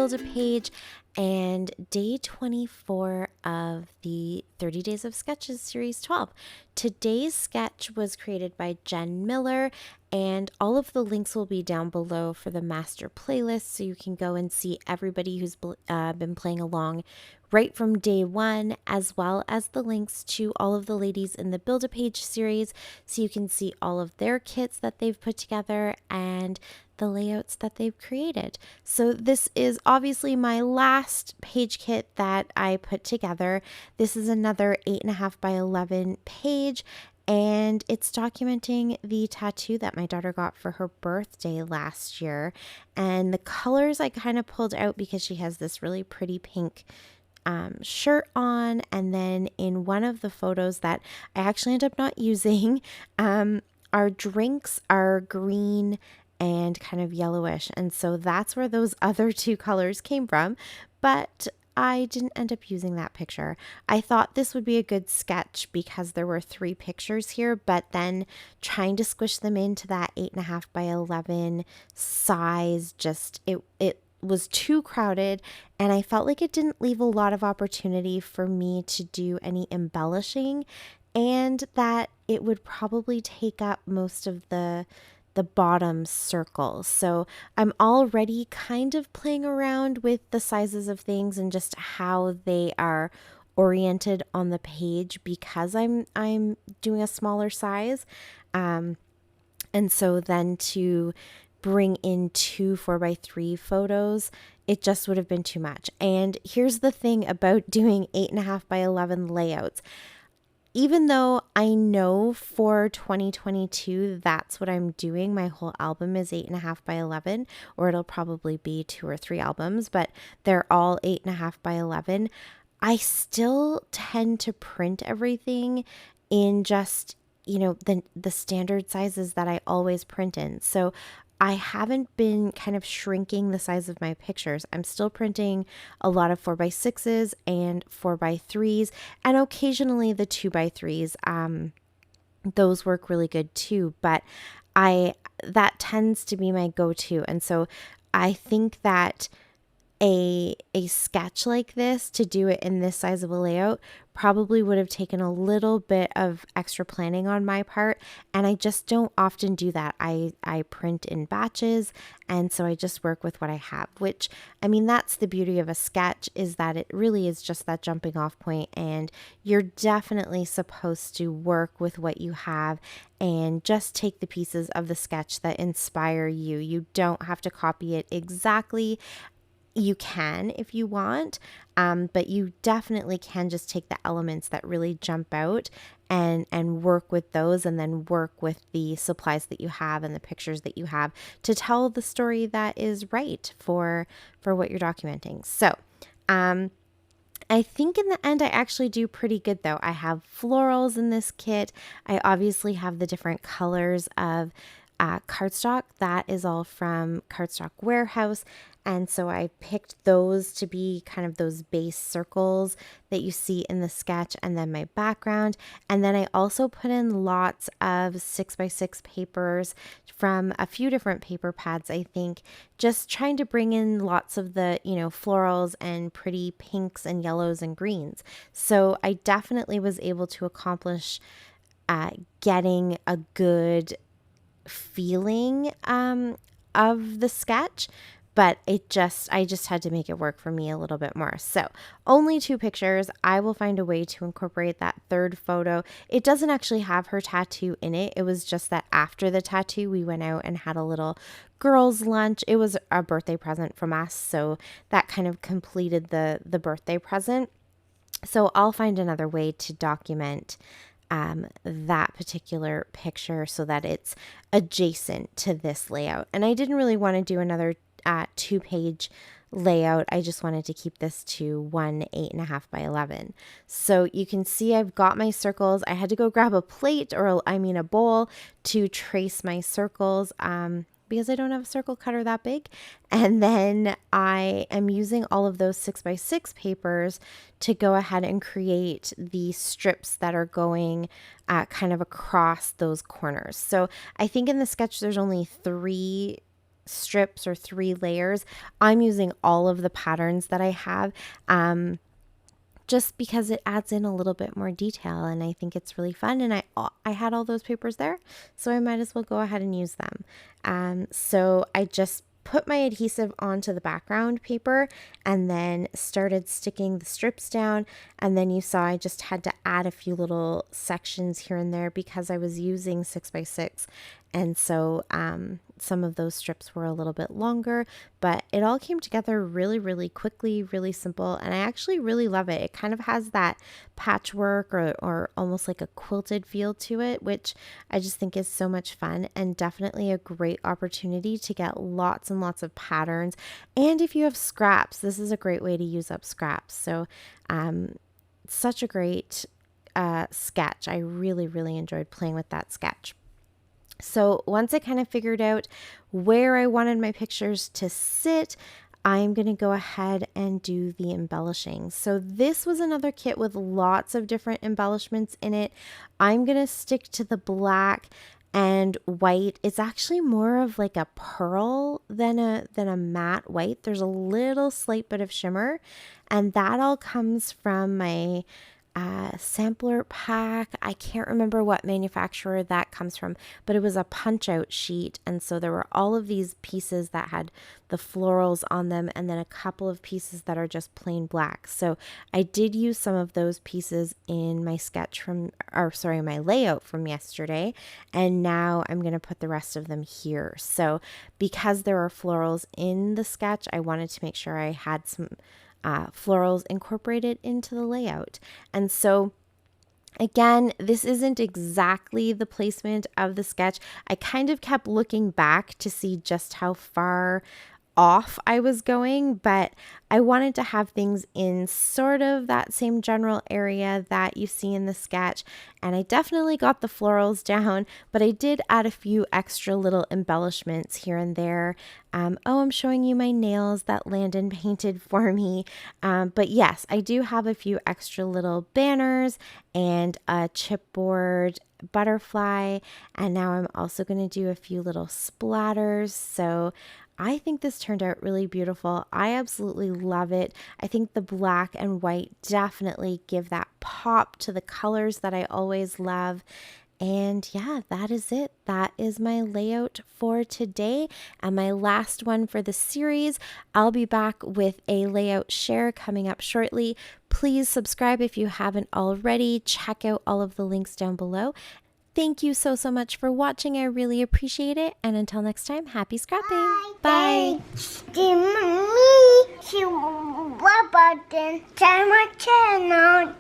Build-A-Page and day 24 of the 30 Days of Sketches Series 12. Today's sketch was created by Jen Miller, and all of the links will be down below for the master playlist, so you can go and see everybody who's been playing along right from day one, as well as the links to all of the ladies in the Build-A-Page series, so you can see all of their kits that they've put together and the layouts that they've created. So this is obviously my last page kit that I put together. This is another 8.5 by 11 page, and it's documenting the tattoo that my daughter got for her birthday last year. And the colors I kind of pulled out because she has this really pretty pink shirt on, and then in one of the photos that I actually ended up not using, our drinks are green and kind of yellowish, and so that's where those other two colors came from, but I didn't end up using that picture. I thought this would be a good sketch because there were 3 pictures here, but then trying to squish them into that 8.5 by 11 size, just it was too crowded, and I felt like it didn't leave a lot of opportunity for me to do any embellishing, and that it would probably take up most of the bottom circle. So I'm already kind of playing around with the sizes of things and just how they are oriented on the page because I'm doing a smaller size. And so then to bring in 2 4x3 photos, it just would have been too much. And here's the thing about doing 8.5 by 11 layouts. Even though I know for 2022, that's what I'm doing. My whole album is 8.5 by 11, or it'll probably be 2 or 3 albums, but they're all 8.5 by 11. I still tend to print everything in just, the standard sizes that I always print in. So I haven't been kind of shrinking the size of my pictures. I'm still printing a lot of 4x6s and 4x3s, and occasionally the 2x3s. Those work really good too, but that tends to be my go-to. And so I think that a sketch like this, to do it in this size of a layout, probably would have taken a little bit of extra planning on my part, and I just don't often do that. I print in batches, and so I just work with what I have, which, I mean, that's the beauty of a sketch, is that it really is just that jumping off point, and you're definitely supposed to work with what you have and just take the pieces of the sketch that inspire you. You don't have to copy it exactly. You can if you want, but you definitely can just take the elements that really jump out and work with those, and then work with the supplies that you have and the pictures that you have to tell the story that is right for what you're documenting. So I think in the end, I actually do pretty good though. I have florals in this kit. I obviously have the different colors of cardstock. That is all from Cardstock Warehouse. And so I picked those to be kind of those base circles that you see in the sketch, and then my background. And then I also put in lots of 6x6 papers from a few different paper pads, I think, just trying to bring in lots of the, florals and pretty pinks and yellows and greens. So I definitely was able to accomplish getting a good feeling of the sketch, but I just had to make it work for me a little bit more. So only 2 pictures. I will find a way to incorporate that third photo. It doesn't actually have her tattoo in it. It was just that after the tattoo, we went out and had a little girls' lunch. It was a birthday present from us, so that kind of completed the birthday present. So I'll find another way to document that particular picture so that it's adjacent to this layout. And I didn't really want to do another 2-page layout. I just wanted to keep this to one 8.5 by 11. So you can see I've got my circles. I had to go grab a plate, or a bowl, to trace my circles. Because I don't have a circle cutter that big. And then I am using all of those 6x6 papers to go ahead and create the strips that are going kind of across those corners. So I think in the sketch there's only 3 strips or 3 layers. I'm using all of the patterns that I have. Just because it adds in a little bit more detail, and I think it's really fun, and I had all those papers there, so I might as well go ahead and use them. So I just put my adhesive onto the background paper and then started sticking the strips down, and then you saw I just had to add a few little sections here and there because I was using 6x6, and so some of those strips were a little bit longer, but it all came together really, really quickly, really simple, and I actually really love it. It kind of has that patchwork or almost like a quilted feel to it, which I just think is so much fun and definitely a great opportunity to get lots and lots of patterns. And if you have scraps, this is a great way to use up scraps. So such a great sketch. I really, really enjoyed playing with that sketch. So once I kind of figured out where I wanted my pictures to sit, I'm going to go ahead and do the embellishing. So this was another kit with lots of different embellishments in it. I'm going to stick to the black and white. It's actually more of like a pearl than a matte white. There's a little slight bit of shimmer, and that all comes from my sampler pack. I can't remember what manufacturer that comes from, but it was a punch out sheet, and so there were all of these pieces that had the florals on them, and then a couple of pieces that are just plain black. So I did use some of those pieces in my sketch my layout from yesterday, and now I'm going to put the rest of them here. So because there are florals in the sketch, I wanted to make sure I had some florals incorporated into the layout. And so again, this isn't exactly the placement of the sketch. I kind of kept looking back to see just how far off I was going, but I wanted to have things in sort of that same general area that you see in the sketch, and I definitely got the florals down, but I did add a few extra little embellishments here and there. I'm showing you my nails that Landon painted for me, but yes, I do have a few extra little banners and a chipboard butterfly, and now I'm also going to do a few little splatters. So I think this turned out really beautiful. I absolutely love it. I think the black and white definitely give that pop to the colors that I always love. And yeah, that is it. That is my layout for today and my last one for the series. I'll be back with a layout share coming up shortly. Please subscribe if you haven't already. Check out all of the links down below. Thank you so much for watching. I really appreciate it. And until next time, happy scrapping. Bye. Mommy, she button, my channel.